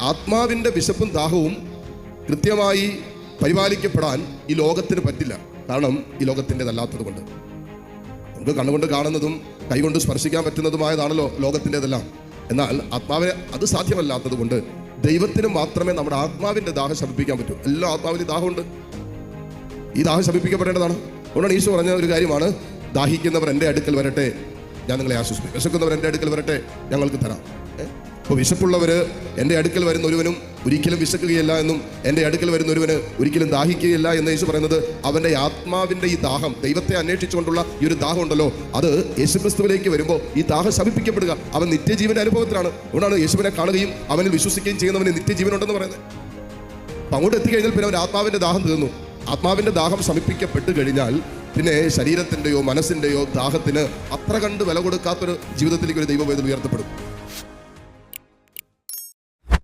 ആത്മാവിൻ്റെ വിശപ്പും ദാഹവും കൃത്യമായി പരിപാലിക്കപ്പെടാൻ ഈ ലോകത്തിന് പറ്റില്ല. കാരണം ഈ ലോകത്തിൻ്റെതല്ലാത്തത് കൊണ്ട്. നമുക്ക് കണ്ണുകൊണ്ട് കാണുന്നതും കൈകൊണ്ട് സ്പർശിക്കാൻ പറ്റുന്നതുമായതാണല്ലോ ലോകത്തിൻ്റെതെല്ലാം. എന്നാൽ ആത്മാവിനെ അത് സാധ്യമല്ലാത്തത് കൊണ്ട് ദൈവത്തിന് മാത്രമേ നമ്മുടെ ആത്മാവിൻ്റെ ദാഹം ശമിപ്പിക്കാൻ പറ്റൂ. എല്ലാ ആത്മാവിനും ദാഹമുണ്ട്. ഈ ദാഹം ശമിപ്പിക്കപ്പെടേണ്ടതാണ്. അതുകൊണ്ടാണ് ഈശോ പറഞ്ഞ ഒരു കാര്യമാണ്, ദാഹിക്കുന്നവർ എൻ്റെ അടുക്കൽ വരട്ടെ, ഞാൻ നിങ്ങളെ ആശ്വസിപ്പിക്കും. വിശക്കുന്നവർ എൻ്റെ അടുക്കൽ വരട്ടെ, ഞങ്ങൾക്ക് തരാം. അപ്പോൾ വിശപ്പുള്ളവർ എൻ്റെ അടുക്കൽ വരുന്ന ഒരുവനും ഒരിക്കലും വിശക്കുകയില്ല എന്നും എൻ്റെ അടുക്കൽ വരുന്ന ഒരുവന് ഒരിക്കലും ദാഹിക്കുകയില്ല എന്ന് യേശു പറയുന്നത് അവൻ്റെ ആത്മാവിൻ്റെ ഈ ദാഹം, ദൈവത്തെ അന്വേഷിച്ചുകൊണ്ടുള്ള ഈ ഒരു ദാഹം ഉണ്ടല്ലോ, അത് യേശുക്രിസ്തുവിലേക്ക് വരുമ്പോൾ ഈ ദാഹം ശമിപ്പിക്കപ്പെടുക. അവൻ നിത്യജീവൻ്റെ അനുഭവത്തിലാണ്. അതുകൊണ്ടാണ് യേശുവിനെ കാണുകയും അവനിൽ വിശ്വസിക്കുകയും ചെയ്യുന്നവന് നിത്യജീവനുണ്ടെന്ന് പറയുന്നത്. അപ്പം അങ്ങോട്ട് എത്തിക്കഴിഞ്ഞാൽ പിന്നെ അവൻ ആത്മാവിൻ്റെ ദാഹം തീർന്നു. ആത്മാവിൻ്റെ ദാഹം ശമിപ്പിക്കപ്പെട്ട് കഴിഞ്ഞാൽ പിന്നെ ശരീരത്തിൻ്റെയോ മനസ്സിൻ്റെയോ ദാഹത്തിന് അത്ര കണ്ട് വില കൊടുക്കാത്തൊരു ജീവിതത്തിലേക്ക് ഒരു ദൈവവേദന ഉയർത്തപ്പെടും.